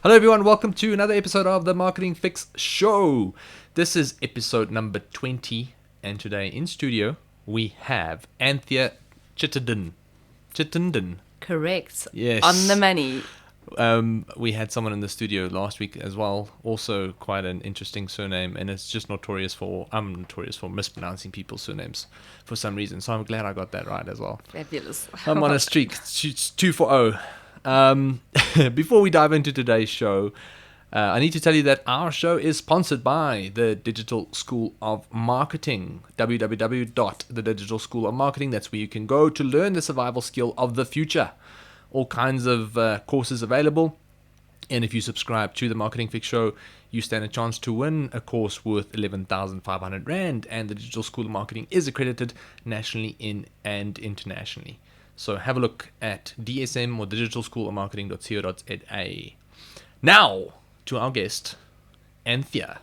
Hello everyone, welcome to another episode of the Marketing Fix Show. This is episode number 20, and today in studio we have Anthea Chittenden. Correct. Yes. On the money. We had someone in the studio last week as well, also quite an interesting surname, and it's just I'm notorious for mispronouncing people's surnames for some reason, so I'm glad I got that right as well. Fabulous. I'm on a streak. It's 2 for 0. Before we dive into today's show, I need to tell you that our show is sponsored by the Digital School of Marketing, www.thedigitalschoolofmarketing. That's where you can go to learn the survival skill of the future. All kinds of courses available. And if you subscribe to the Marketing Fix Show, you stand a chance to win a course worth 11,500 Rand. And the Digital School of Marketing is accredited nationally and internationally. So have a look at DSM or digitalschoolofmarketing.co.za. Now, to our guest, Anthea.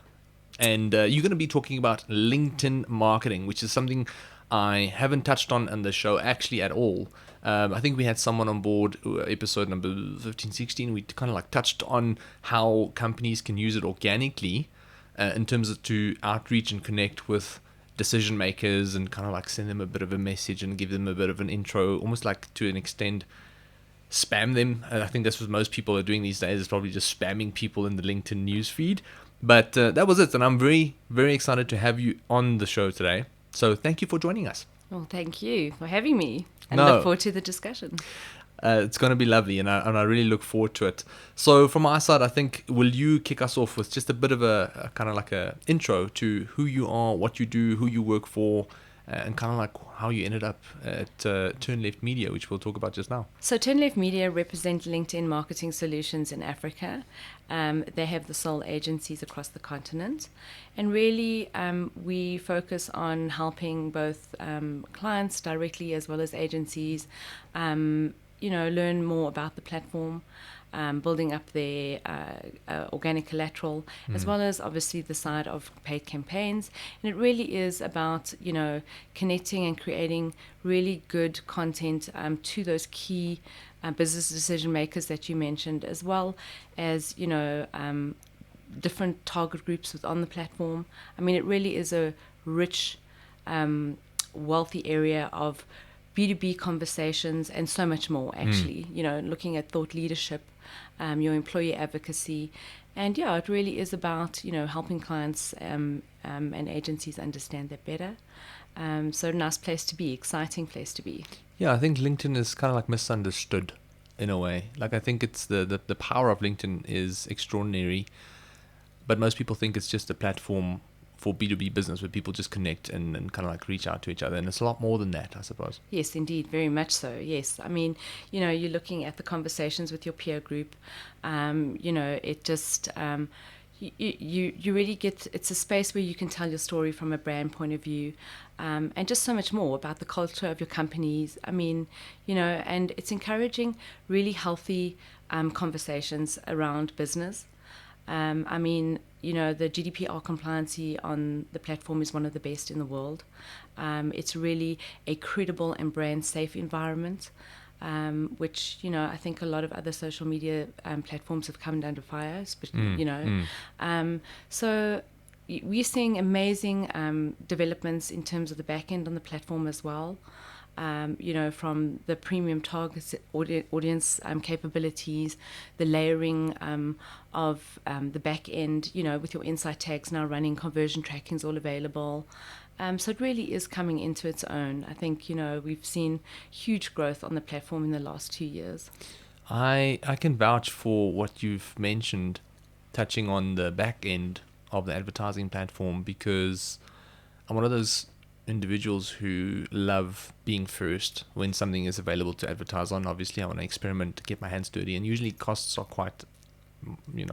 And you're going to be talking about LinkedIn marketing, which is something I haven't touched on the show actually at all. I think we had someone on board, episode number 15, 16. We kind of like touched on how companies can use it organically in terms of to outreach and connect with decision makers and kind of like send them a bit of a message and give them a bit of an intro, almost like to an extent spam them. I think that's what most people are doing these days, is probably just spamming people in the LinkedIn news feed. But that was it, and I'm very, very excited to have you on the show today. So thank you for joining us. Well, thank you for having me. And No. look forward to the discussion. It's going to be lovely, and I really look forward to it. So from my side, I think, will you kick us off with just a bit of a kind of like a intro to who you are, what you do, who you work for, and kind of like how you ended up at Turn Left Media, which we'll talk about just now. So Turn Left Media represent LinkedIn marketing solutions in Africa. They have the sole agencies across the continent. And really, we focus on helping both clients directly as well as agencies, learn more about the platform, building up their organic collateral, as well as obviously the side of paid campaigns. And it really is about, connecting and creating really good content to those key business decision makers that you mentioned, as well as, different target groups on the platform. I mean, it really is a rich, wealthy area of B2B conversations and so much more, actually, looking at thought leadership, your employee advocacy. And yeah, it really is about, helping clients and agencies understand that better. So nice place to be, exciting place to be. Yeah, I think LinkedIn is kind of like misunderstood in a way. Like, I think it's the power of LinkedIn is extraordinary, but most people think it's just a platform for B2B business where people just connect and kind of like reach out to each other. And it's a lot more than that, I suppose. Yes, indeed. Very much so. Yes. I mean, you're looking at the conversations with your peer group. It just, you really get, it's a space where you can tell your story from a brand point of view, and just so much more about the culture of your companies. I mean, and it's encouraging really healthy conversations around business. The GDPR compliancy on the platform is one of the best in the world. It's really a credible and brand safe environment, which, I think a lot of other social media platforms have come under fire, So we're seeing amazing developments in terms of the back end on the platform as well. From the premium target audience capabilities, the layering of the back end, with your insight tags now running, conversion tracking is all available. So it really is coming into its own. I think, we've seen huge growth on the platform in the last 2 years. I can vouch for what you've mentioned, touching on the back end of the advertising platform, because I'm one of those individuals who love being first when something is available to advertise on. Obviously, I want to experiment, get my hands dirty, and usually costs are quite,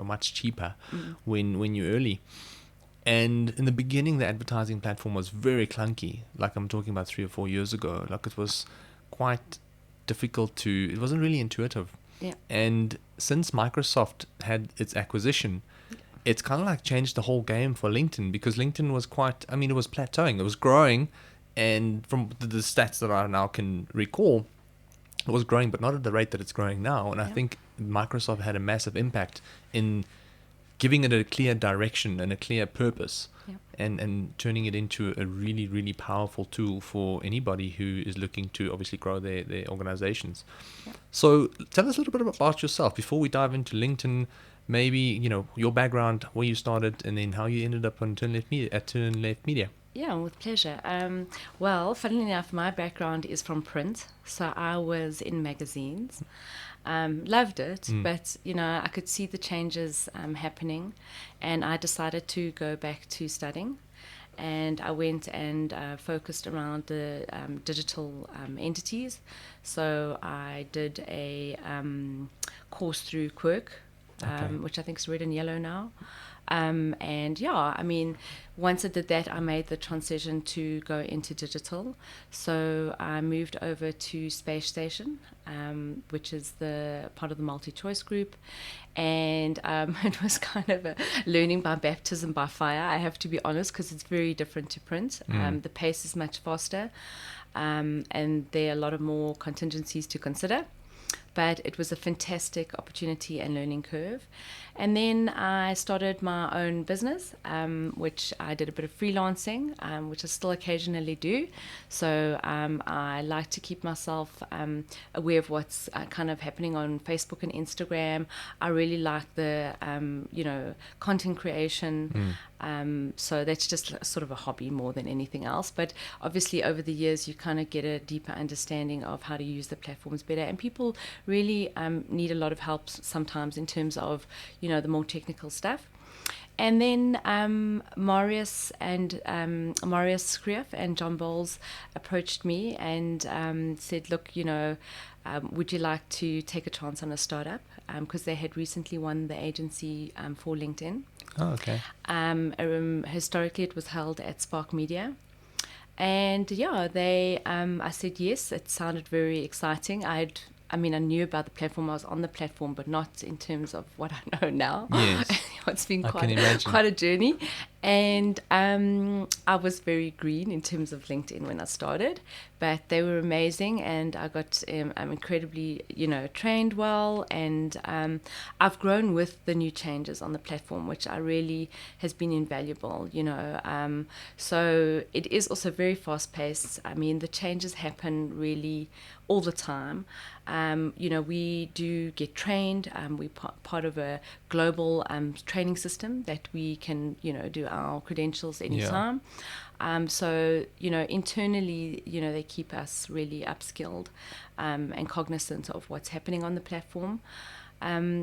much cheaper when you're early. And in the beginning, the advertising platform was very clunky. Like, I'm talking about 3 or 4 years ago. Like, it was quite difficult it wasn't really intuitive. Yeah. And since Microsoft had its acquisition, it's kind of like changed the whole game for LinkedIn, because LinkedIn was it was plateauing. It was growing, and from the stats that I now can recall, was growing, but not at the rate that it's growing now. And I Yeah. think Microsoft had a massive impact in giving it a clear direction and a clear purpose, Yeah. and turning it into a really, really powerful tool for anybody who is looking to obviously grow their organizations. Yeah. So tell us a little bit about yourself before we dive into LinkedIn. Maybe, your background, where you started, and then how you ended up on Turn Left Media, at Turn Left Media. Yeah, with pleasure. Well, funnily enough, my background is from print, so I was in magazines. Loved it, but I could see the changes happening, and I decided to go back to studying. And I went and focused around the digital entities. So I did a course through Quirk, Okay. which I think is red and yellow now. And yeah, I mean, once I did that, I made the transition to go into digital. So I moved over to Space Station, which is the part of the multi-choice group. And it was kind of a learning by baptism by fire, I have to be honest, because it's very different to print. The pace is much faster, and there are a lot of more contingencies to consider. But it was a fantastic opportunity and learning curve. And then I started my own business, which I did a bit of freelancing, which I still occasionally do. So I like to keep myself aware of what's kind of happening on Facebook and Instagram. I really like the, content creation. So that's just sort of a hobby more than anything else. But obviously over the years, you kind of get a deeper understanding of how to use the platforms better. And people really need a lot of help sometimes in terms of, the more technical stuff. And then Marius Skrief and John Bowles approached me and said, look, would you like to take a chance on a startup? Because they had recently won the agency for LinkedIn. Oh, okay. Historically, it was held at Spark Media. And yeah, I said yes. It sounded very exciting. I knew about the platform. I was on the platform, but not in terms of what I know now. Yes. It's been I can imagine. quite a journey. And I was very green in terms of LinkedIn when I started, but they were amazing, and I got I'm incredibly trained well, and I've grown with the new changes on the platform, which I really has been invaluable. So it is also very fast paced. I mean, the changes happen really all the time. We do get trained. We're part of a global training system that we can do our credentials anytime. So internally, they keep us really upskilled and cognizant of what's happening on the platform.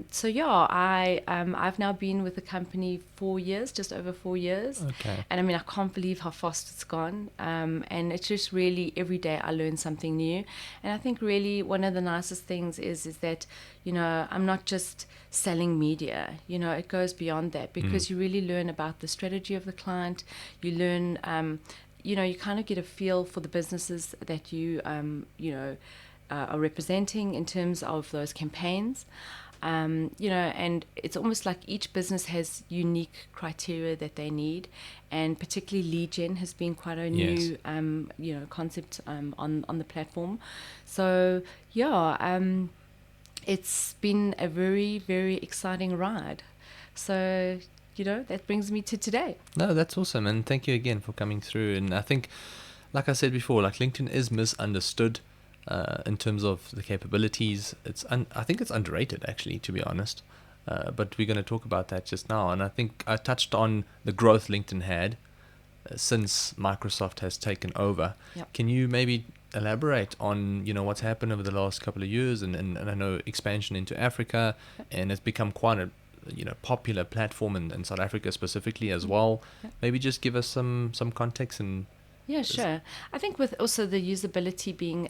So yeah, I've now been with the company 4 years, just over 4 years. Okay. And I can't believe how fast it's gone. And it's just really every day I learn something new. And I think really one of the nicest things is that, I'm not just selling media, it goes beyond that, because you really learn about the strategy of the client. You learn, you kind of get a feel for the businesses that you, are representing in terms of those campaigns. And it's almost like each business has unique criteria that they need, and particularly lead gen has been quite a new, concept on the platform. So yeah, it's been a very, very exciting ride. So that brings me to today. No, that's awesome, and thank you again for coming through. And I think, like I said before, LinkedIn is misunderstood. In terms of the capabilities, I think it's underrated, actually, to be honest. But we're going to talk about that just now. And I think I touched on the growth LinkedIn had since Microsoft has taken over. Yep. Can you maybe elaborate on what's happened over the last couple of years, and I know expansion into Africa, and it's become quite a popular platform in South Africa specifically as well. Maybe just give us some context and. Yeah, sure. I think with also the usability being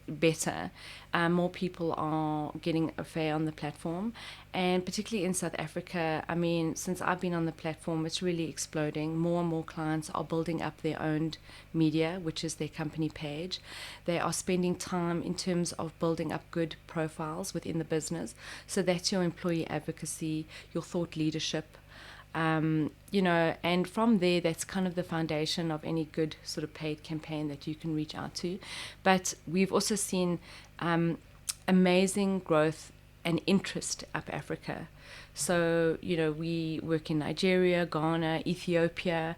better, more people are getting a fare on the platform, and particularly in South Africa. I mean, since I've been on the platform, it's really exploding. More and more clients are building up their own media, which is their company page. They are spending time in terms of building up good profiles within the business. So that's your employee advocacy, your thought leadership. And from there, that's kind of the foundation of any good sort of paid campaign that you can reach out to. But we've also seen amazing growth and interest up Africa. So, we work in Nigeria, Ghana, Ethiopia,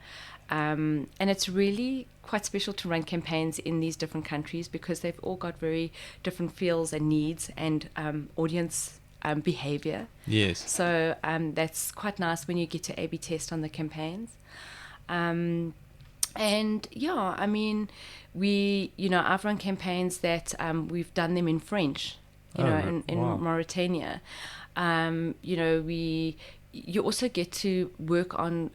and it's really quite special to run campaigns in these different countries because they've all got very different feels and needs and audience behavior. Yes. So that's quite nice when you get to A/B test on the campaigns. And yeah, I mean, I've run campaigns that we've done them in French, in wow. Mauritania. You also get to work on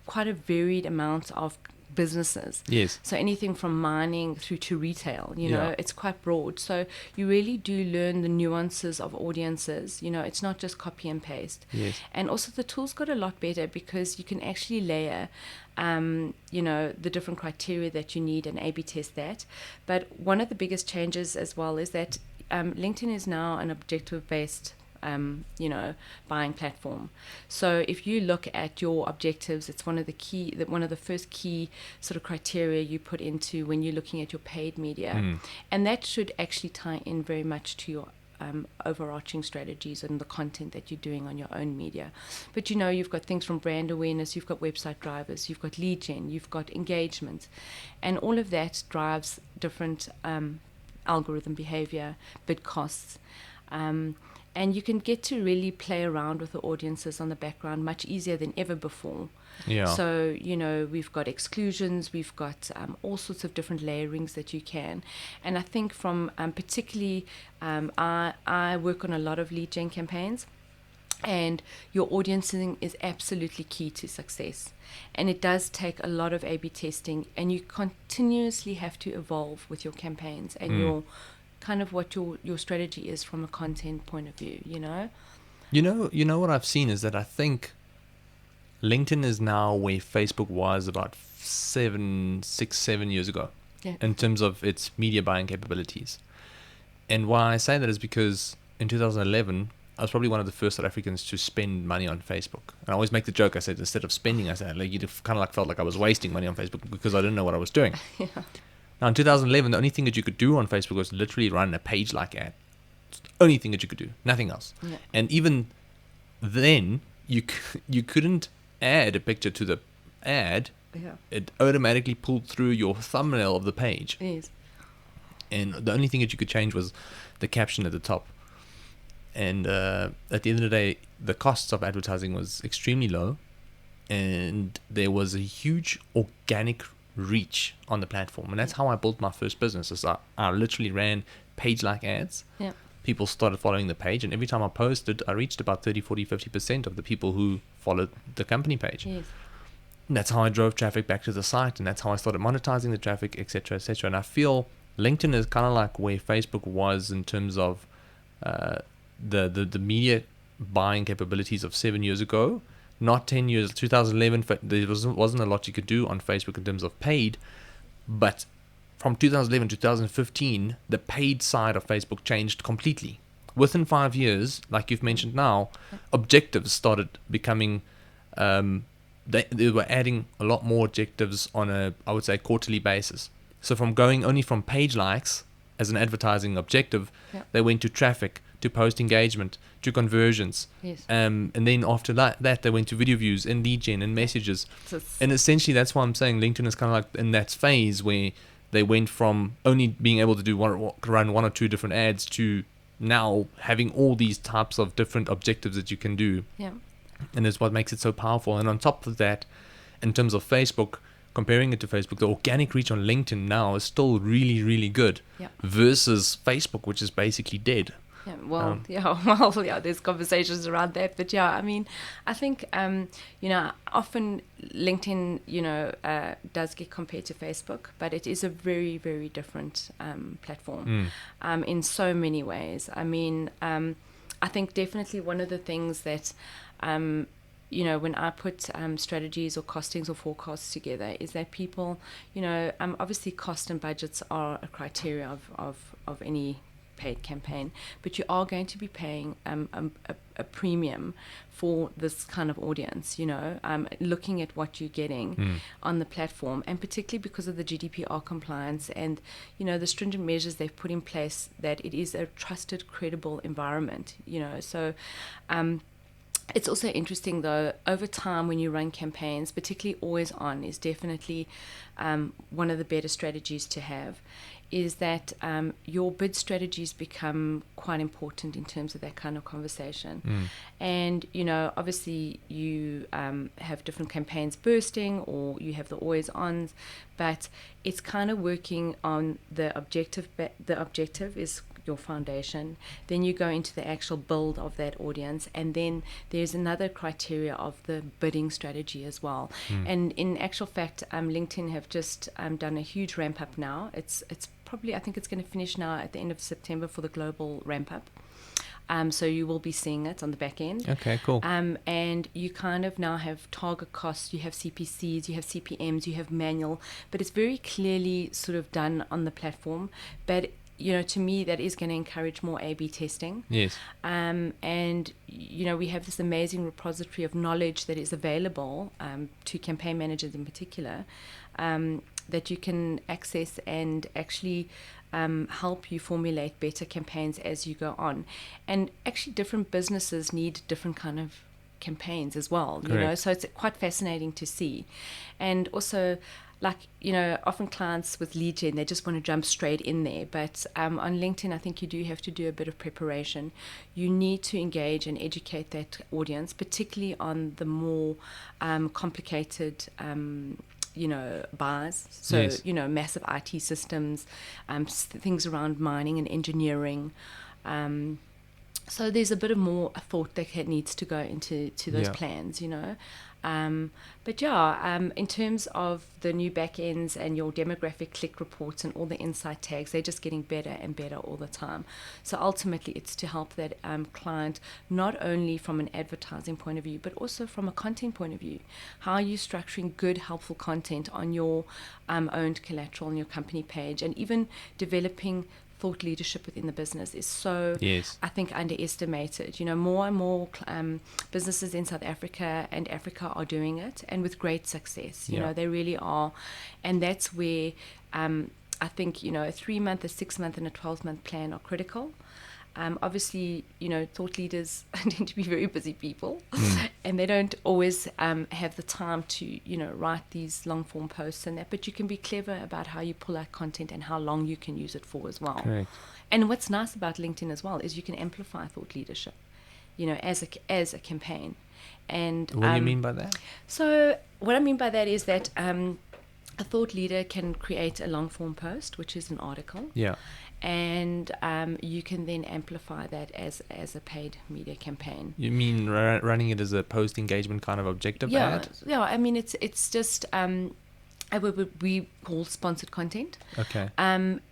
quite a varied amount of businesses. Yes. So anything from mining through to retail, Yeah. it's quite broad. So you really do learn the nuances of audiences. It's not just copy and paste. Yes. And also the tools got a lot better because you can actually layer, the different criteria that you need and A/B test that. But one of the biggest changes as well is that LinkedIn is now an objective-based buying platform. So if you look at your objectives, it's one of the first key sort of criteria you put into when you're looking at your paid media, and that should actually tie in very much to your overarching strategies and the content that you're doing on your own media. But you've got things from brand awareness, you've got website drivers, you've got lead gen, you've got engagement, and all of that drives different algorithm behavior, bid costs. And you can get to really play around with the audiences on the background much easier than ever before. Yeah. So, we've got exclusions, we've got all sorts of different layerings that you can. And I think from particularly, I work on a lot of lead gen campaigns, and your audiencing is absolutely key to success. And it does take a lot of A/B testing, and you continuously have to evolve with your campaigns and your kind of what your strategy is from a content point of view, You know what I've seen is that I think LinkedIn is now where Facebook was about 7 years ago, in terms of its media buying capabilities. And why I say that is because in 2011, I was probably one of the first South Africans to spend money on Facebook. And I always make the joke, I said, instead of spending, I said, like, you kind of like felt like I was wasting money on Facebook because I didn't know what I was doing. Yeah. Now, in 2011, the only thing that you could do on Facebook was literally run a page-like ad. It's the only thing that you could do, nothing else. Yeah. And even then, you couldn't add a picture to the ad. Yeah. It automatically pulled through your thumbnail of the page. Yes. And the only thing that you could change was the caption at the top. And at the end of the day, the costs of advertising was extremely low. And there was a huge organic reach on the platform, and that's how I built my first business. Is I literally ran page-like ads. Yeah. People started following the page, and every time I posted, I reached about 30, 40, 50% of the people who followed the company page. Yes. And that's how I drove traffic back to the site, and that's how I started monetizing the traffic, etc., etc. And I feel LinkedIn is kind of like where Facebook was in terms of the media buying capabilities of 7 years ago. Not 10 years, 2011, there wasn't a lot you could do on Facebook in terms of paid, but from 2011 to 2015, the paid side of Facebook changed completely. Within 5 years, like you've mentioned now, objectives started becoming, they were adding a lot more objectives on I would say, quarterly basis. So from going only from page likes as an advertising objective, they went to traffic, to post engagement, to conversions. Yes. And then after that they went to video views and lead gen and messages. And essentially that's why I'm saying LinkedIn is kind of like in that phase where they went from only being able to run one or two different ads to now having all these types of different objectives that you can do. Yeah. And it's what makes it so powerful. And on top of that, in terms of Facebook, comparing it to Facebook, the organic reach on LinkedIn now is still really, really good versus Facebook, which is basically dead. Yeah, well, there's conversations around that. But yeah, I mean, I think, often LinkedIn, does get compared to Facebook, but it is a very, very different platform in so many ways. I mean, I think definitely one of the things that, when I put strategies or costings or forecasts together is that people, obviously cost and budgets are a criteria of any paid campaign, but you are going to be paying a premium for this kind of audience, looking at what you're getting on the platform, and particularly because of the GDPR compliance and, the stringent measures they've put in place, that it is a trusted, credible environment, so it's also interesting, though, over time when you run campaigns, particularly always on is definitely one of the better strategies to have, is that your bid strategies become quite important in terms of that kind of conversation. And, obviously you have different campaigns bursting, or you have the always ons, but it's kind of working on the objective. The objective is your foundation, then you go into the actual build of that audience, and then there's another criteria of the bidding strategy as well. And in actual fact, LinkedIn have just done a huge ramp up now. It's probably, I think it's going to finish now at the end of September for the global ramp up. So you will be seeing it on the back end. Okay, cool. And you kind of now have target costs, you have CPCs, you have CPMs, you have manual, but it's very clearly sort of done on the platform. But to me, that is going to encourage more A/B testing. Yes. And, we have this amazing repository of knowledge that is available to campaign managers in particular, that you can access and actually help you formulate better campaigns as you go on. And actually, different businesses need different kind of campaigns as well. Correct. So it's quite fascinating to see. And also, often clients with lead gen, they just want to jump straight in there. But on LinkedIn, I think you do have to do a bit of preparation. You need to engage and educate that audience, particularly on the more complicated buys. So, Yes. Massive IT systems, things around mining and engineering. So there's a bit of more thought that needs to go into those plans, But in terms of the new back ends and your demographic click reports and all the insight tags, they're just getting better and better all the time. So ultimately, it's to help that client, not only from an advertising point of view, but also from a content point of view. How are you structuring good, helpful content on your owned collateral on your company page, and even developing thought leadership within the business is so, I think, underestimated. More and more businesses in South Africa and Africa are doing it, and with great success. They really are. And that's where I think, a 3-month, a 6-month, and a 12-month plan are critical. Obviously, thought leaders tend to be very busy people, and they don't always have the time to, write these long form posts and that. But you can be clever about how you pull out content and how long you can use it for as well. Correct. And what's nice about LinkedIn as well is you can amplify thought leadership, as a campaign. And what do you mean by that? So what I mean by that is that a thought leader can create a long form post, which is an article. Yeah. And you can then amplify that as a paid media campaign. You mean running it as a post engagement kind of objective ad? Yeah. I mean, it's just we call sponsored content. Okay.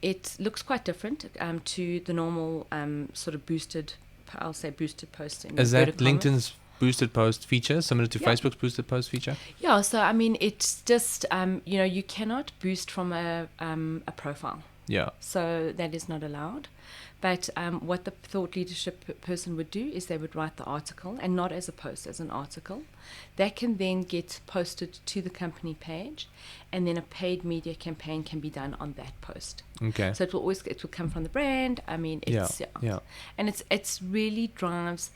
It looks quite different to the normal sort of boosted posts. Is that LinkedIn's boosted post feature similar to Facebook's boosted post feature? Yeah. So I mean, it's just you cannot boost from a profile. Yeah. So that is not allowed. But what the thought leadership person would do is they would write the article, and not as a post, as an article. That can then get posted to the company page, and then a paid media campaign can be done on that post. Okay. So it will come from the brand. I mean, it's and it's really drives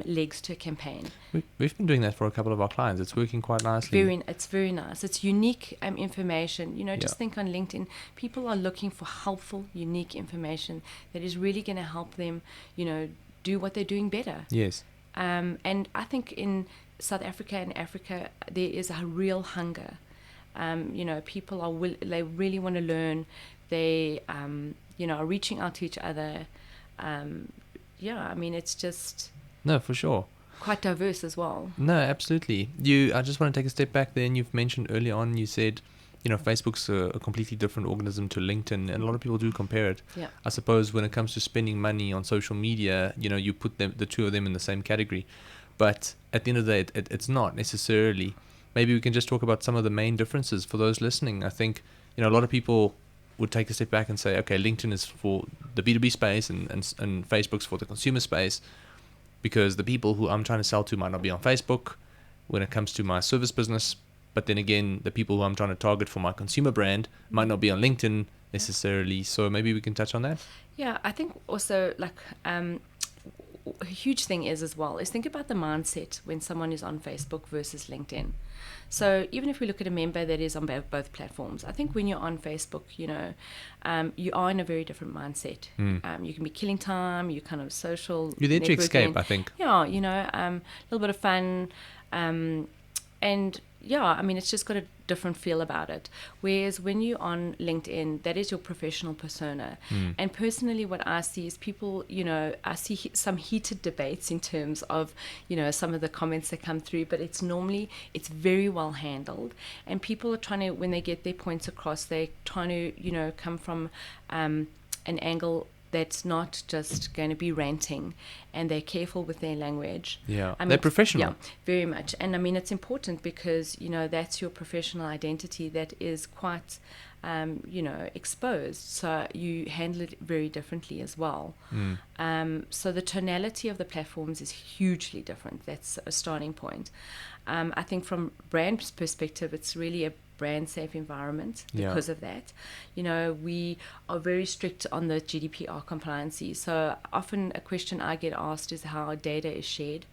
legs to a campaign. We've been doing that for a couple of our clients. It's working quite nicely. It's very nice. It's unique information. Just think on LinkedIn, people are looking for helpful, unique information that is really going to help them, do what they're doing better. Yes. And I think in South Africa and Africa, there is a real hunger. People are they really want to learn. They, are reaching out to each other. I mean, it's just... No, for sure. Quite diverse as well. No, absolutely. I just want to take a step back there, and you've mentioned early on, you said, Facebook's a completely different organism to LinkedIn, and a lot of people do compare it. Yeah. I suppose when it comes to spending money on social media, you put the two of them in the same category. But at the end of the day, it's not necessarily. Maybe we can just talk about some of the main differences for those listening. I think, a lot of people would take a step back and say, okay, LinkedIn is for the B2B space and Facebook's for the consumer space, because the people who I'm trying to sell to might not be on Facebook when it comes to my service business. But then again, the people who I'm trying to target for my consumer brand might not be on LinkedIn necessarily. So maybe we can touch on that. Yeah, I think also like a huge thing is as well is think about the mindset when someone is on Facebook versus LinkedIn. So even if we look at a member that is on both platforms, I think when you're on Facebook, you know, you are in a very different mindset. You can be killing time, you're kind of social. You're there to escape, I think. Yeah, you know, a little bit of fun. And yeah, I mean, it's just got a different feel about it. Whereas when you're on LinkedIn, that is your professional persona. And personally, what I see is people, you know, I see some heated debates in terms of, you know, some of the comments that come through, but it's very well handled. And people are trying to, when they get their points across, they're trying to, you know, come from an angle that's not just going to be ranting, and they're careful with their language. Yeah, I mean, they're professional. Yeah, very much. And I mean, it's important because, you know, that's your professional identity that is quite, you know, exposed. So you handle it very differently as well. So the tonality of the platforms is hugely different. That's a starting point. I think from brand perspective, it's really a brand safe environment because of that. You know, we are very strict on the GDPR compliancy. So often a question I get asked is how data is shared.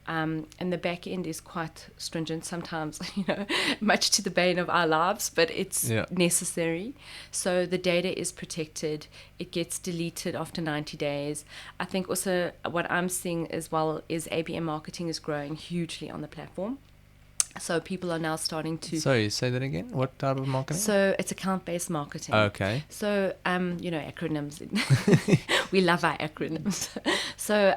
And the back end is quite stringent sometimes, you know, much to the bane of our lives, but it's necessary. So the data is protected. It gets deleted after 90 days. I think also what I'm seeing as well is ABM marketing is growing hugely on the platform. So people are now starting to... Sorry, say that again. What type of marketing? So it's account-based marketing. Okay. So, you know, acronyms. We love our acronyms. So,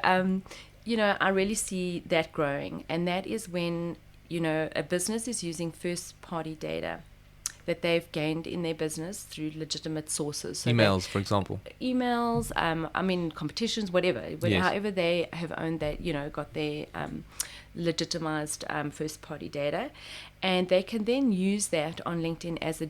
you know, I really see that growing. And that is when, you know, a business is using first-party data that they've gained in their business through legitimate sources. So emails, for example. Emails, I mean, competitions, whatever. However they have owned that, you know, got their... legitimized first-party data, and they can then use that on LinkedIn as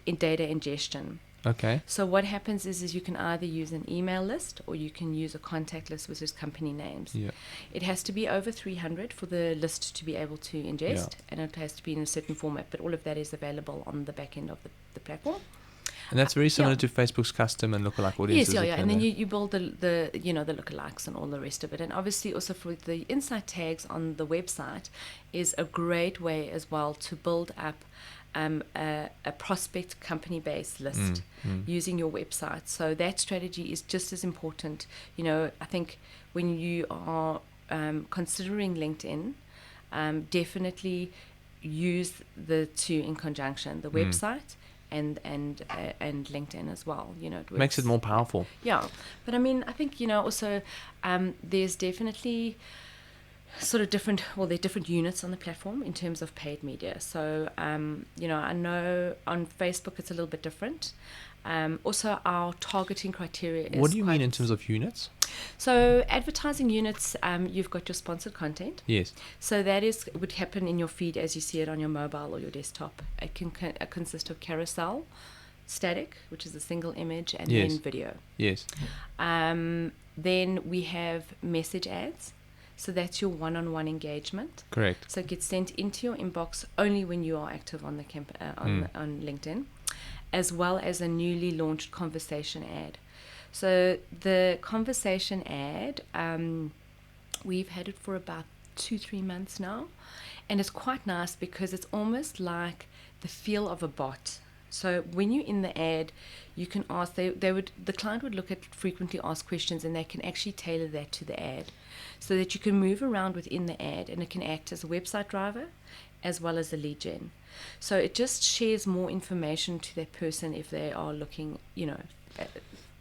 in data ingestion. Okay. So what happens is you can either use an email list or you can use a contact list with just company names. Yeah. It has to be over 300 for the list to be able to ingest, and it has to be in a certain format, but all of that is available on the back end of the platform. And that's very similar to Facebook's custom and lookalike audiences. Yes, yeah. And then you build the you know, the lookalikes and all the rest of it. And obviously also for the insight tags on the website is a great way as well to build up a prospect company-based list using your website. So that strategy is just as important. You know, I think when you are considering LinkedIn, definitely use the two in conjunction, the website and LinkedIn as well. You know, it makes it more powerful. Yeah, but I mean, I think, you know, also there's definitely sort of different units on the platform in terms of paid media. So you know, I know on Facebook it's a little bit different. Also, our targeting criteria is... What do you mean in terms of units? So advertising units, you've got your sponsored content. Yes. So that would happen in your feed as you see it on your mobile or your desktop. It can consist of carousel, static, which is a single image, and then video. Yes. Then we have message ads. So that's your one-on-one engagement. Correct. So it gets sent into your inbox only when you are active on the on LinkedIn, as well as a newly launched conversation ad. So the conversation ad, we've had it for about 2-3 months now, and it's quite nice because it's almost like the feel of a bot. So when you're in the ad, you can ask, the client would look at frequently asked questions, and they can actually tailor that to the ad, so that you can move around within the ad, and it can act as a website driver as well as a lead gen. So it just shares more information to that person if they are looking, you know, at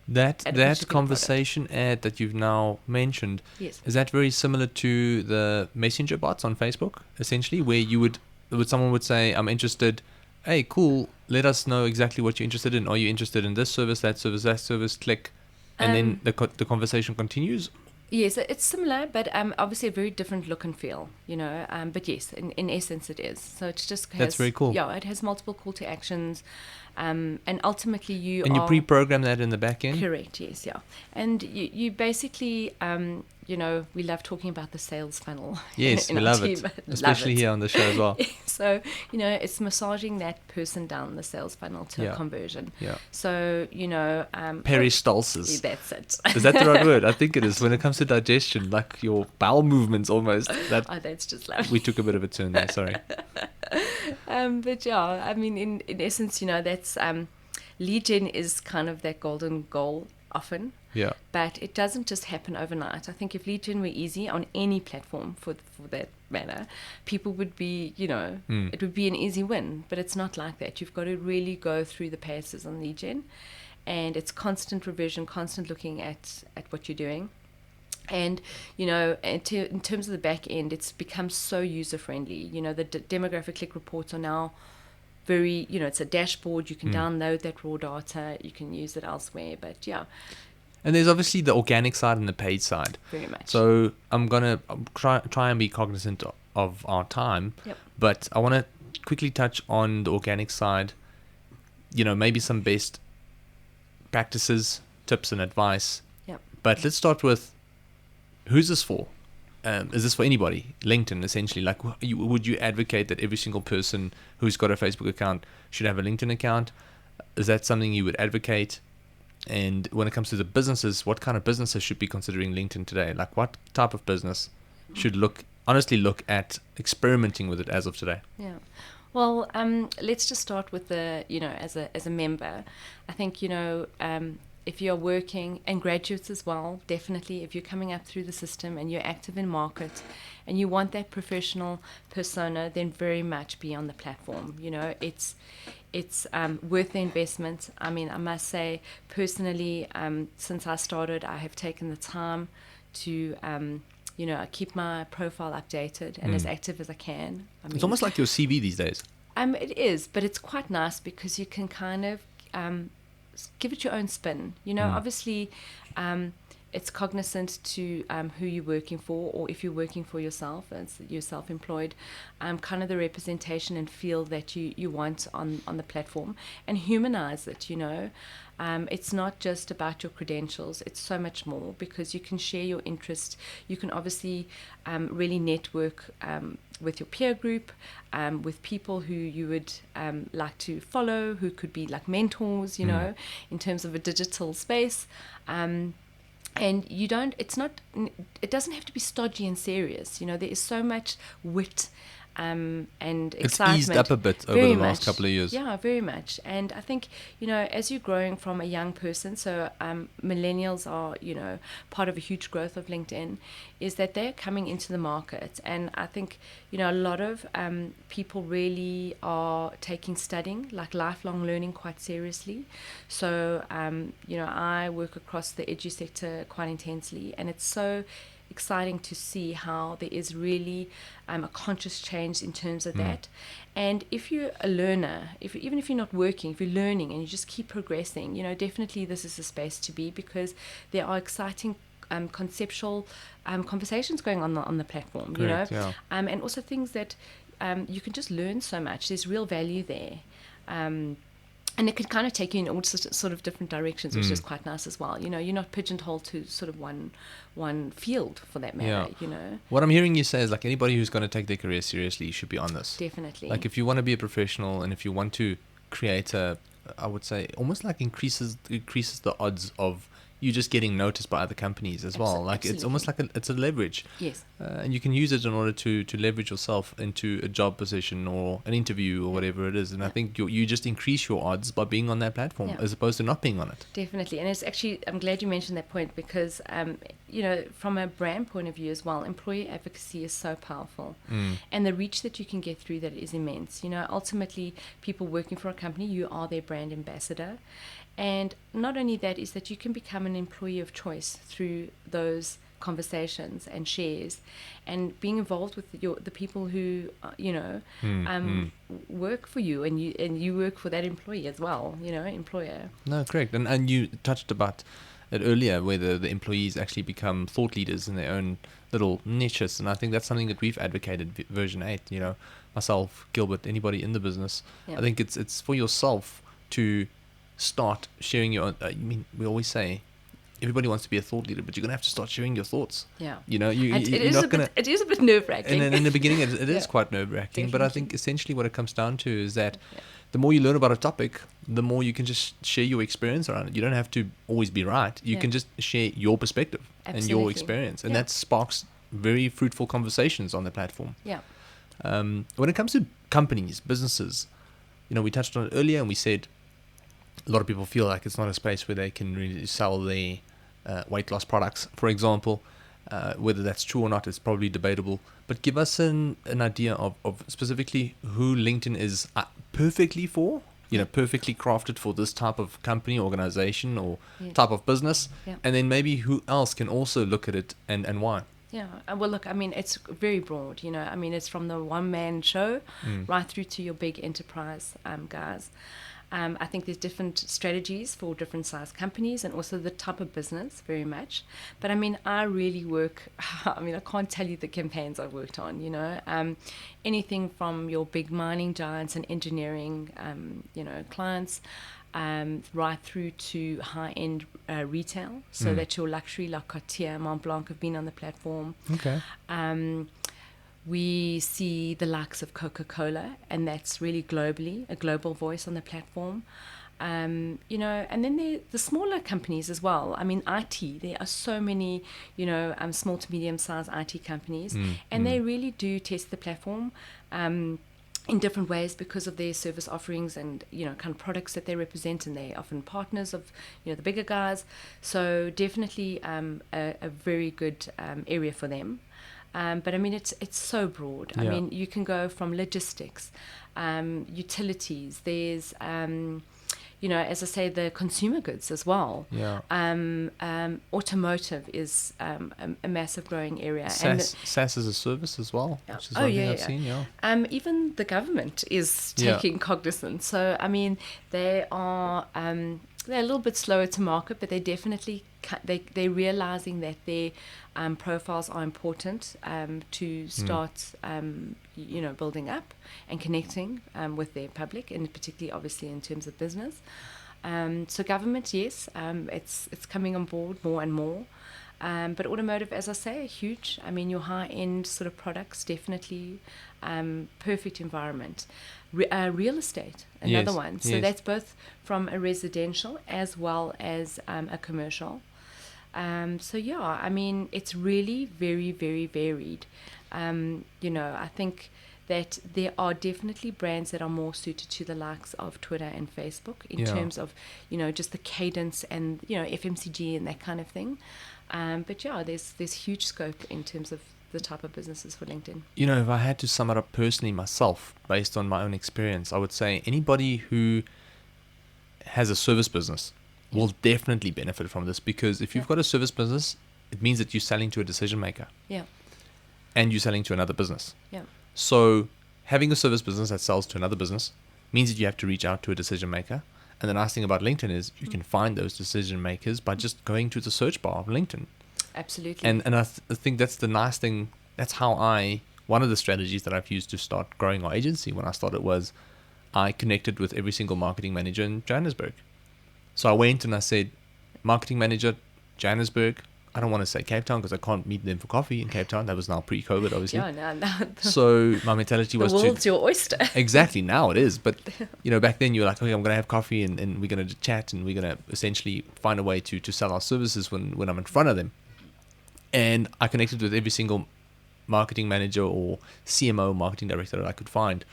that conversation ad that you've now mentioned, yes, is that very similar to the messenger bots on Facebook, essentially, where someone would say, I'm interested, hey, cool, let us know exactly what you're interested in. Are you interested in this service, that service, click, and then the conversation continues? Yes, it's similar, but obviously a very different look and feel, you know. But yes, in essence, it is. So it just That's has, very cool. yeah, it has multiple call to actions, and ultimately you And you are pre-program that in the back end? correct. Yes, yeah, and you basically, you know, we love talking about the sales funnel Yes, in we our love team. it, Love especially it. here on the show as well. So, you know, it's massaging that person down the sales funnel to a Yeah, conversion. yeah. So, you know, Peristalsis. that's it. Is that the right word? I think it is. When it comes to digestion, like your bowel movements almost. That Oh, that's just lovely. we took a bit of a turn there. Sorry. But yeah, I mean, in essence, you know, that's lead gen is kind of that golden goal often, Yeah. but it doesn't just happen overnight. I think if lead gen were easy on any platform for that matter, people would be, you know, it would be an easy win. But it's not like that. You've got to really go through the paces on lead gen, and it's constant revision, constant looking at what you're doing. And you know, in terms of the back end, it's become so user friendly. You know, the demographic click reports are now very, you know, it's a dashboard. You can download that raw data. You can use it elsewhere. But yeah, And there's obviously the organic side and the paid side. very much. So I'm gonna try and be cognizant of our time, Yep. but I want to quickly touch on the organic side. You know, maybe some best practices, tips, and advice. Yep. But let's start with, who's this for? Is this for anybody? LinkedIn, essentially. Like, would you advocate that every single person who's got a Facebook account should have a LinkedIn account? Is that something you would advocate? And when it comes to the businesses, what kind of businesses should be considering LinkedIn today? Like, what type of business should honestly look at experimenting with it as of today? Yeah. Well, let's just start with the, you know, as a member. I think, you know, if you're working, and graduates as well, definitely, if you're coming up through the system and you're active in market and you want that professional persona, then very much be on the platform. You know, it's worth the investment. I mean, I must say, personally, since I started, I have taken the time to you know, I keep my profile updated and as active as I can. I mean, It's almost like your CV these days. it is, but it's quite nice because you can kind of give it your own spin. You know, obviously, it's cognizant to who you're working for, or if you're working for yourself, as you're self-employed, kind of the representation and feel that you want on the platform, and humanize it. You know, it's not just about your credentials. It's so much more, because you can share your interest. You can obviously really network with your peer group, with people who you would like to follow, who could be like mentors, you know, in terms of a digital space. And you don't, it doesn't have to be stodgy and serious. You know, there is so much wit and excitement. It's eased up a bit over the last couple of years. Yeah, very much. And I think, you know, as you're growing from a young person, so millennials are, you know, part of a huge growth of LinkedIn, is that they're coming into the market. And I think, you know, a lot of people really are taking studying, like lifelong learning, quite seriously. So, you know, I work across the edu sector quite intensely, and it's so exciting to see how there is really a conscious change in terms of that. And if you're a learner, even if you're not working, if you're learning and you just keep progressing, you know, definitely this is a space to be, because there are exciting conceptual conversations going on the platform. Correct, you know, yeah. And also things that you can just learn so much. There's real value there. And it could kind of take you in all sort of different directions, which is quite nice as well. You know, you're not pigeonholed to sort of one field for that matter, you know. What I'm hearing you say is, like, anybody who's going to take their career seriously should be on this. Definitely. Like, if you want to be a professional and if you want to create I would say, almost like increases the odds of you just getting noticed by other companies as well. Like, absolutely. it's almost like it's a leverage. Yes. And you can use it in order to leverage yourself into a job position or an interview or whatever it is. And I think you just increase your odds by being on that platform as opposed to not being on it. Definitely. And it's actually, I'm glad you mentioned that point, because, you know, from a brand point of view as well, employee advocacy is so powerful. And the reach that you can get through that is immense. You know, ultimately, people working for a company, you are their brand ambassador. And not only that, is that you can become an employee of choice through those conversations and shares, and being involved with the people who you know work for you, and you work for that employee as well, you know, employer. No, correct. And you touched about it earlier, where the employees actually become thought leaders in their own little niches. And I think that's something that we've advocated, version 8, myself, Gilbert, anybody in the business. Yeah. I think it's for yourself to start sharing your own. We always say everybody wants to be a thought leader, but you're going to have to start sharing your thoughts. Yeah. You're It not going to. It is a bit nerve-wracking. And in the beginning, it is Yeah. quite nerve-wracking. But I Definitely. think essentially what it comes down to is that the more you learn about a topic, the more you can just share your experience around it. You don't have to always be right. You Yeah. can just share your perspective and your Absolutely. experience. And Yeah. that sparks very fruitful conversations on the platform. Yeah. When it comes to companies, businesses, we touched on it earlier, and we said a lot of people feel like it's not a space where they can really sell their weight loss products, for example. Whether that's true or not is probably debatable. But give us an idea of specifically who LinkedIn is perfectly for, perfectly crafted for this type of company, organization, or Yeah. type of business. Yeah. And then maybe who else can also look at it and why. Yeah. Well, look, it's very broad, it's from the one-man show right through to your big enterprise guys. I think there's different strategies for different size companies and also the type of business very much. But I really work, I can't tell you the campaigns I've worked on, anything from your big mining giants and engineering, clients, right through to high-end retail. So that your luxury, like Cartier, Montblanc have been on the platform. Okay. We see the likes of Coca-Cola, and that's really globally, a global voice on the platform. And then the smaller companies as well. IT, there are so many, small to medium-sized IT companies, and they really do test the platform in different ways because of their service offerings and, kind of products that they represent, and they're often partners of, the bigger guys. So definitely a very good area for them. But it's so broad. Yeah. You can go from logistics, utilities. There's, as I say, the consumer goods as well. Yeah. Automotive is a massive growing area. SaaS as a service as well, which is something I've seen. Yeah. Even the government is taking cognizance. So they are they're a little bit slower to market, but they definitely they're realizing that their profiles are important to start building up and connecting with their public, and particularly obviously in terms of business. So government, yes, it's coming on board more and more. But automotive, as I say, huge. Your high-end sort of products, definitely perfect environment. Real estate, another one. So that's both from a residential as well as a commercial. It's really very, very varied. I think that there are definitely brands that are more suited to the likes of Twitter and Facebook in terms of, just the cadence and, FMCG and that kind of thing. There's huge scope in terms of the type of businesses for LinkedIn. If I had to sum it up personally myself, based on my own experience, I would say anybody who has a service business will definitely benefit from this, because if you've got a service business, it means that you're selling to a decision maker. Yeah. And you're selling to another business. Yeah. So having a service business that sells to another business means that you have to reach out to a decision maker. And the nice thing about LinkedIn is you can find those decision makers by just going to the search bar of LinkedIn. Absolutely. And I think that's the nice thing. That's how one of the strategies that I've used to start growing our agency when I started was I connected with every single marketing manager in Johannesburg. So I went and I said, marketing manager, Johannesburg. I don't want to say Cape Town because I can't meet them for coffee in Cape Town. That was now pre-COVID, obviously. Yeah, no. So my mentality was the world's your oyster. Exactly, now it is. But, back then you were like, okay, I'm going to have coffee and we're going to chat and we're going to essentially find a way to sell our services when I'm in front of them. And I connected with every single marketing manager or CMO, marketing director that I could find.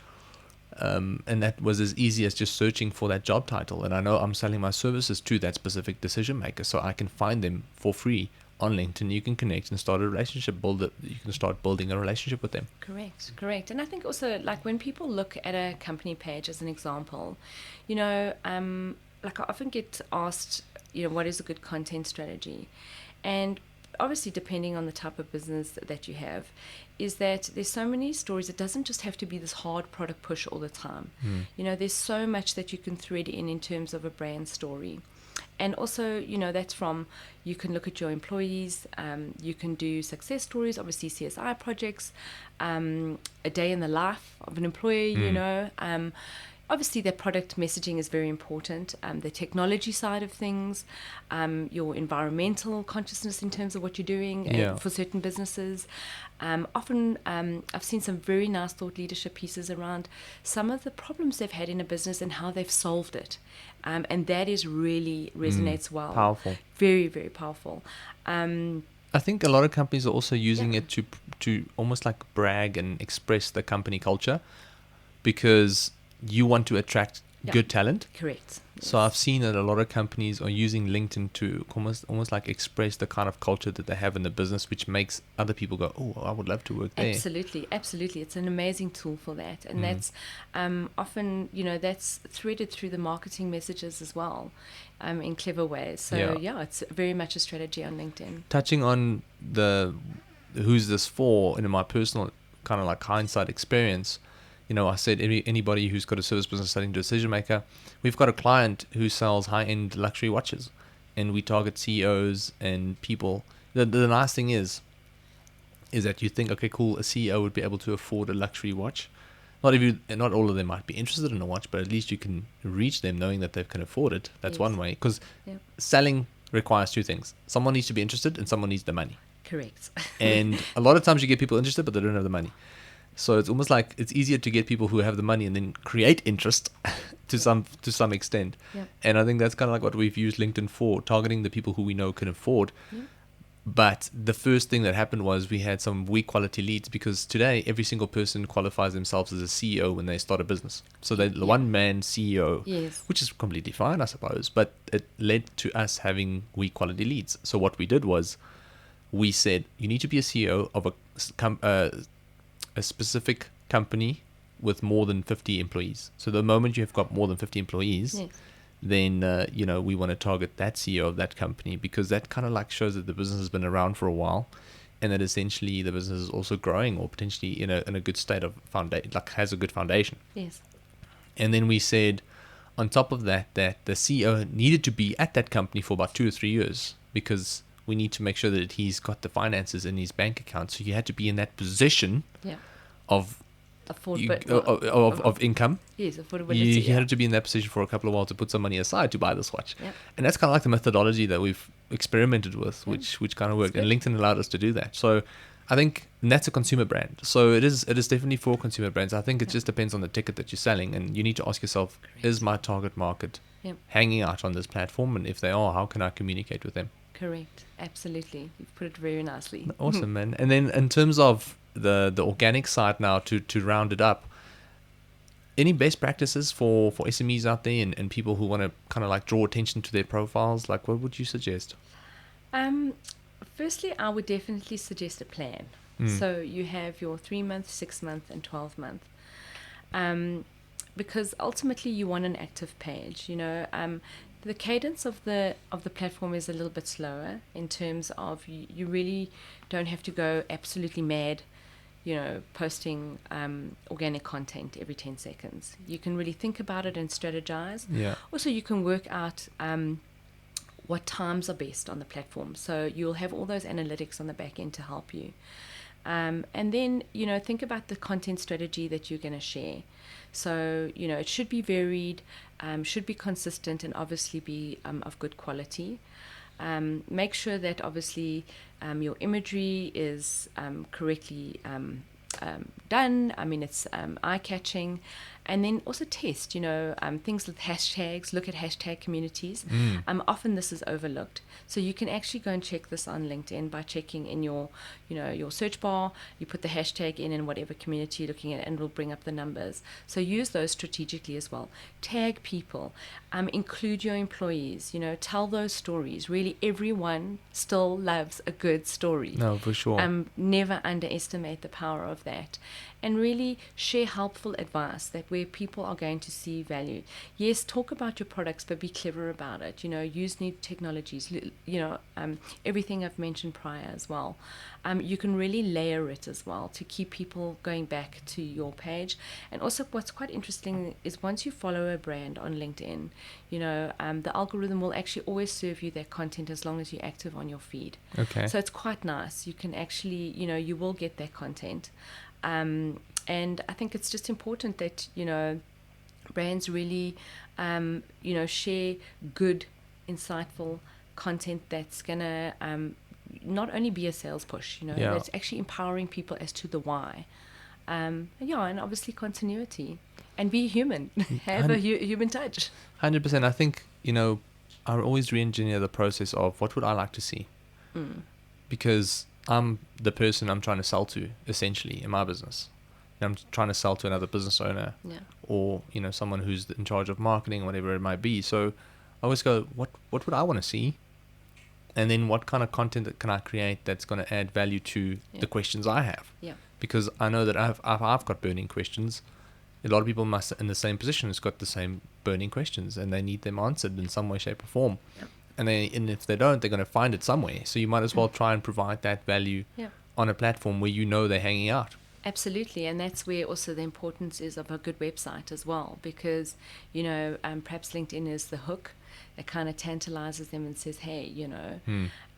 And that was as easy as just searching for that job title. And I know I'm selling my services to that specific decision maker, so I can find them for free on LinkedIn. You can connect and start a relationship. You can start building a relationship with them. Correct. And I think also, like, when people look at a company page as an example, I often get asked, what is a good content strategy? And obviously, depending on the type of business that you have, is that there's so many stories. It doesn't just have to be this hard product push all the time. There's so much that you can thread in terms of a brand story. And also, that's from, you can look at your employees, you can do success stories, obviously CSI projects, a day in the life of an employee, obviously, their product messaging is very important. The technology side of things, your environmental consciousness in terms of what you're doing for certain businesses. Often, I've seen some very nice thought leadership pieces around some of the problems they've had in a business and how they've solved it. And that is really resonates well. Powerful. Very, very powerful. I think a lot of companies are also using it to almost like brag and express the company culture, because you want to attract good talent. Correct. Yes. So I've seen that a lot of companies are using LinkedIn to almost like express the kind of culture that they have in the business, which makes other people go, oh, I would love to work there. Absolutely. It's an amazing tool for that. And that's often, that's threaded through the marketing messages as well, in clever ways. So it's very much a strategy on LinkedIn. Touching on the who's this for, in my personal kind of like hindsight experience, I said anybody who's got a service business starting to a decision maker. We've got a client who sells high-end luxury watches, and we target CEOs and people. The nice thing is that you think, okay, cool, a CEO would be able to afford a luxury watch. Not all of them might be interested in a watch, but at least you can reach them knowing that they can afford it. That's one way, because selling requires two things. Someone needs to be interested, and someone needs the money. Correct. And a lot of times you get people interested, but they don't have the money. So it's almost like it's easier to get people who have the money and then create interest to some extent. Yep. And I think that's kind of like what we've used LinkedIn for, targeting the people who we know can afford. Yep. But the first thing that happened was we had some weak quality leads, because today every single person qualifies themselves as a CEO when they start a business. So they're the one-man CEO, which is completely fine, I suppose. But it led to us having weak quality leads. So what we did was we said, you need to be a CEO of a specific company with more than 50 employees. So the moment you have got more than 50 employees, then we want to target that CEO of that company, because that kind of like shows that the business has been around for a while, and that essentially the business is also growing, or potentially in a good state of foundation, like has a good foundation. Yes. And then we said, on top of that the CEO needed to be at that company for about 2 or 3 years, because we need to make sure that he's got the finances in his bank account. So you had to be in that position of income. Yes, affordability. You had to be in that position for a couple of while to put some money aside to buy this watch. And that's kind of like the methodology that we've experimented with, which kind of worked. And LinkedIn allowed us to do that. So I think that's a consumer brand. So it is definitely for consumer brands. I think it just depends on the ticket that you're selling. And you need to ask yourself, is my target market hanging out on this platform? And if they are, how can I communicate with them? Correct. Absolutely. You've put it very nicely. Awesome, man. And then in terms of the organic side now, to round it up, any best practices for SMEs out there and people who want to kind of like draw attention to their profiles? Like, what would you suggest? Firstly, I would definitely suggest a plan. So you have your 3-month, 6-month, and 12-month. Because ultimately you want an active page. The cadence of the platform is a little bit slower in terms of you really don't have to go absolutely mad, posting organic content every 10 seconds. You can really think about it and strategize. Also, you can work out what times are best on the platform. So you'll have all those analytics on the back end to help you. And then, think about the content strategy that you're going to share. So, it should be varied, should be consistent, and obviously be of good quality. Make sure that obviously your imagery is correctly done. I mean, it's eye-catching. And then also test, things with hashtags. Look at hashtag communities. Often this is overlooked. So you can actually go and check this on LinkedIn by checking in your search bar. You put the hashtag in whatever community you're looking at, and it'll bring up the numbers. So use those strategically as well. Tag people. Include your employees. Tell those stories. Really, everyone still loves a good story. No, for sure. Never underestimate the power of that. And really share helpful advice that where people are going to see value. Yes, talk about your products, but be clever about it. Use new technologies. Everything I've mentioned prior as well. You can really layer it as well to keep people going back to your page. And also, what's quite interesting is once you follow a brand on LinkedIn, the algorithm will actually always serve you that content as long as you're active on your feed. Okay. So it's quite nice. You can actually, you will get that content. And I think it's just important that, brands really, share good, insightful content that's going to not only be a sales push, that's actually empowering people as to the why. And obviously continuity. And be human. Have a human touch. 100%. I think, I always re-engineer the process of what would I like to see. Because I'm the person I'm trying to sell to, essentially, in my business. I'm trying to sell to another business owner or, someone who's in charge of marketing, whatever it might be. So I always go, what would I want to see? And then what kind of content can I create that's going to add value to the questions I have? Yeah. Because I know that I've got burning questions. A lot of people in the same position has got the same burning questions, and they need them answered in some way, shape, or form. Yep. And if they don't, they're going to find it somewhere. So you might as well try and provide that value on a platform where they're hanging out. Absolutely, and that's where also the importance is of a good website as well, because perhaps LinkedIn is the hook. It kind of tantalizes them and says, hey,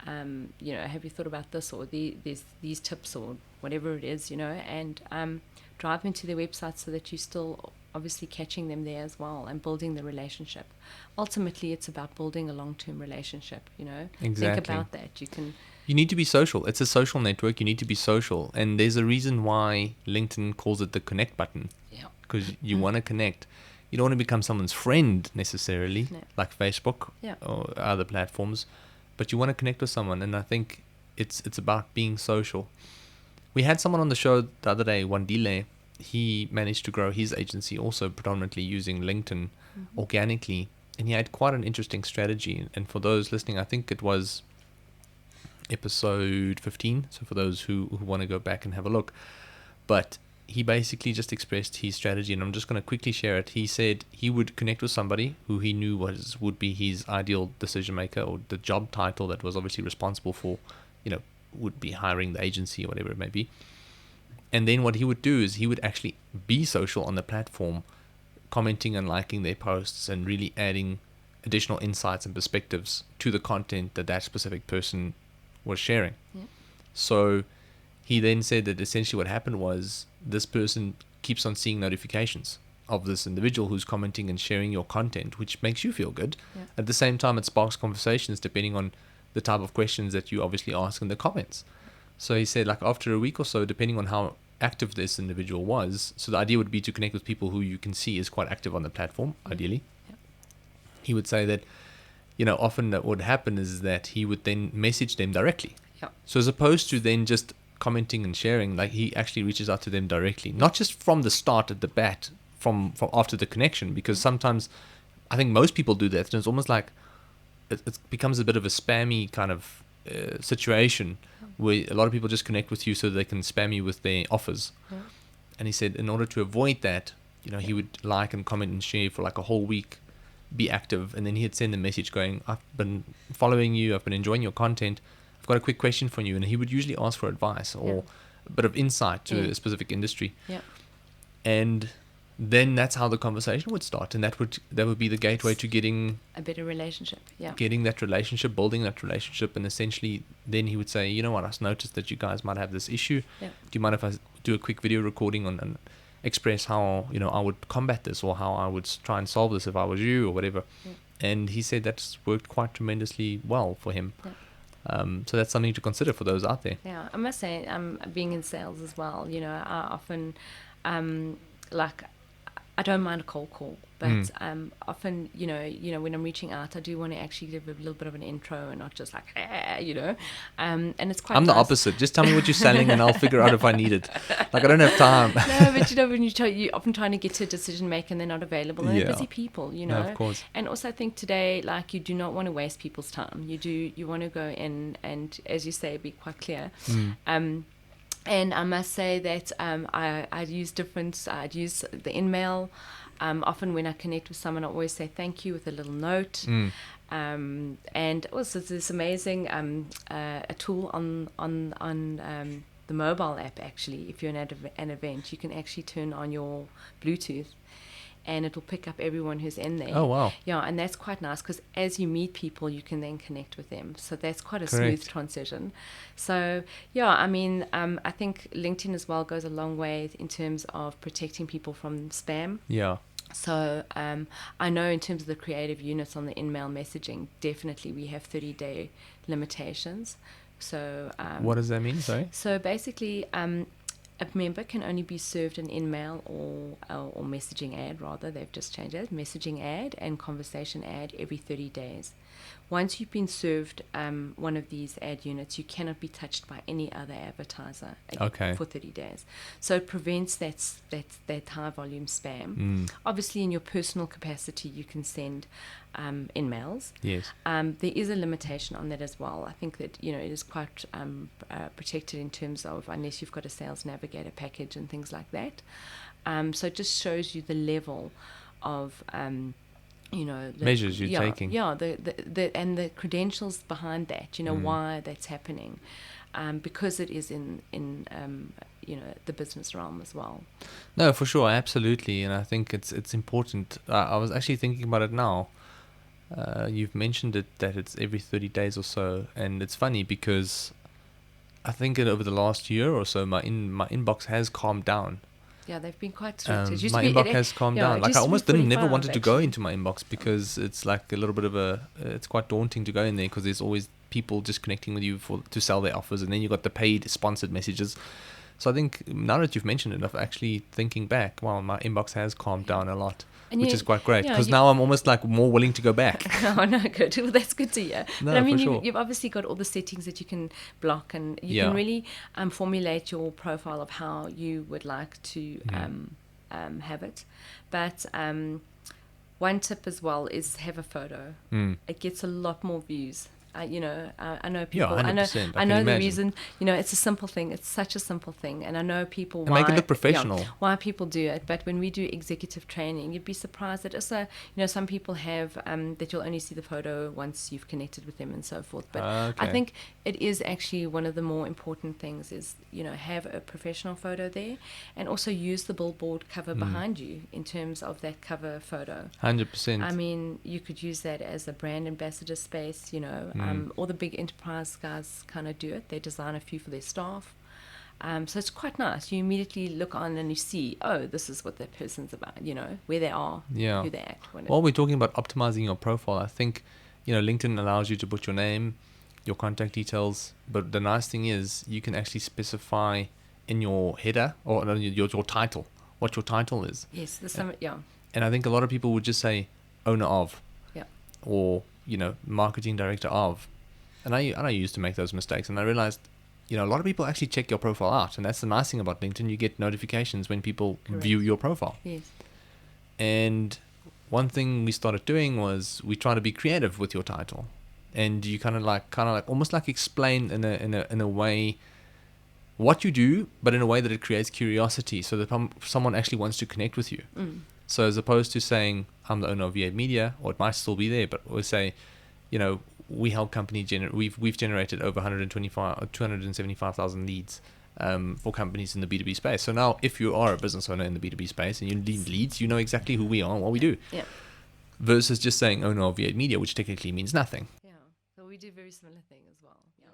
have you thought about this, or these tips, or whatever it is, and drive them to their website so that you're still obviously catching them there as well and building the relationship. Ultimately, it's about building a long-term relationship, Exactly. Think about that. You need to be social. It's a social network. You need to be social. And there's a reason why LinkedIn calls it the connect button. Yeah. Because you want to connect. You don't want to become someone's friend necessarily, like Facebook or other platforms, but you want to connect with someone. And I think it's about being social. We had someone on the show the other day, Wandile. He managed to grow his agency also predominantly using LinkedIn organically. And he had quite an interesting strategy. And for those listening, I think it was episode 15. So for those who want to go back and have a look. But he basically just expressed his strategy, and I'm just going to quickly share it. He said he would connect with somebody who he knew would be his ideal decision maker, or the job title that was obviously responsible for, would be hiring the agency or whatever it may be. And then what he would do is he would actually be social on the platform, commenting and liking their posts and really adding additional insights and perspectives to the content that specific person was sharing. Yeah. So he then said that essentially what happened was this person keeps on seeing notifications of this individual who's commenting and sharing your content, which makes you feel good. Yeah. At the same time, it sparks conversations depending on the type of questions that you obviously ask in the comments. So he said, like, after a week or so, depending on how active this individual was, so the idea would be to connect with people who you can see is quite active on the platform, ideally. Yeah. He would say that, often what would happen is that he would then message them directly. Yeah. So as opposed to then just commenting and sharing, like, he actually reaches out to them directly, not just from the start at the bat, from after the connection, because sometimes I think most people do that, and it's almost like it becomes a bit of a spammy kind of situation where a lot of people just connect with you so they can spam you with their offers. Yeah. And he said in order to avoid that, he would like and comment and share for like a whole week, be active, and then he'd send a message going, I've been following you, I've been enjoying your content, I've got a quick question for you. And he would usually ask for advice or a bit of insight to a specific industry. Yeah. And then that's how the conversation would start, and that would be the gateway to getting a better relationship. Yeah. Getting that relationship, building that relationship, and essentially then he would say, you know what, I noticed that you guys might have this issue. Yeah. Do you mind if I do a quick video recording and express how I would combat this, or how I would try and solve this if I was you, or whatever. Yeah. And he said that's worked quite tremendously well for him. Yeah. So that's something to consider for those out there. Yeah, I must say, being in sales as well, I often I don't mind a cold call, but often, when I'm reaching out, I do want to actually give a little bit of an intro and not just like, and it's quite I'm nice. the opposite. Just tell me what you're selling and I'll figure out if I need it. Like, I don't have time. No, but when you're often trying to get to a decision maker and they're not available, and they're busy people, No, of course. And also I think today, like, you do not want to waste people's time. You want to go in and, as you say, be quite clear. And I must say that I'd use the InMail. Often when I connect with someone, I always say thank you with a little note. And also this amazing a tool on the mobile app. Actually, if you're at an event, you can actually turn on your Bluetooth, and it'll pick up everyone who's in there. Oh, wow. Yeah, and that's quite nice because as you meet people, you can then connect with them. So that's quite a Correct. smooth transition. So, yeah, I mean, I think LinkedIn as well goes a long way in terms of protecting people from spam. Yeah. So I know in terms of the creative units on the InMail messaging, definitely we have 30-day limitations. So What does that mean? Sorry. so basically, a member can only be served an InMail or messaging ad, rather. They've just changed it. Messaging ad and conversation ad every 30 days. Once you've been served one of these ad units, you cannot be touched by any other advertiser for 30 days. So it prevents that high volume spam. Obviously, in your personal capacity, you can send InMails. Yes. There is a limitation on that as well. I think that it is quite protected in terms of unless you've got a sales navigator package and things like that. So it just shows you the level of measures you're taking. Yeah, the and the credentials behind that. Why that's happening, because it is in the business realm as well. No, for sure, absolutely, and I think it's important. I was actually thinking about it now. You've mentioned it that it's every 30 days or so, and it's funny because I think over the last year or so, my inbox has calmed down. Yeah, they've been quite strict. My inbox has calmed down. Like I almost never wanted to go actually. into my inbox because it's like a little bit of it's quite daunting to go in there because there's always people just connecting with you to sell their offers, and then you got the paid sponsored messages. So I think now that you've mentioned it, I'm actually thinking back, wow, my inbox has calmed down a lot, which is quite great because now I'm almost like more willing to go back. Oh, no, good. Well, that's good to hear. No, but I mean, for sure. you've obviously got all the settings that you can block, and you can really formulate your profile of how you would like to have it. But one tip as well is have a photo. It gets a lot more views. I know people. Yeah, 100%. I know the reason. It's a simple thing. It's such a simple thing, and I know people and make it look professional. Why people do it, but when we do executive training, you'd be surprised that also, some people have that you'll only see the photo once you've connected with them and so forth. But I think it is actually one of the more important things is have a professional photo there, and also use the billboard cover behind you in terms of that cover photo. 100%. I mean, you could use that as a brand ambassador space. All the big enterprise guys kind of do it. They design a few for their staff. So it's quite nice. You immediately look on and you see, oh, this is what that person's about, where they are, who they act. While we're talking about optimizing your profile, I think, LinkedIn allows you to put your name, your contact details, but the nice thing is you can actually specify in your header or your title, what your title is. Yes, And I think a lot of people would just say owner of. Yeah. Or marketing director of, and I used to make those mistakes, and I realized, a lot of people actually check your profile out, and that's the nice thing about LinkedIn. You get notifications when people view your profile. Yes. And one thing we started doing was we try to be creative with your title, and you kind of like almost like explain in a way what you do, but in a way that it creates curiosity, so that someone actually wants to connect with you. So as opposed to saying I'm the owner of V8 Media, or it might still be there, but we'll say, we help companies we've generated over 275,000 leads for companies in the B2B space. So now, if you are a business owner in the B2B space and you need leads, you know exactly who we are and what we do. Yeah. Versus just saying owner of V8 Media, which technically means nothing. Yeah. So we do a very similar thing as well. Yeah.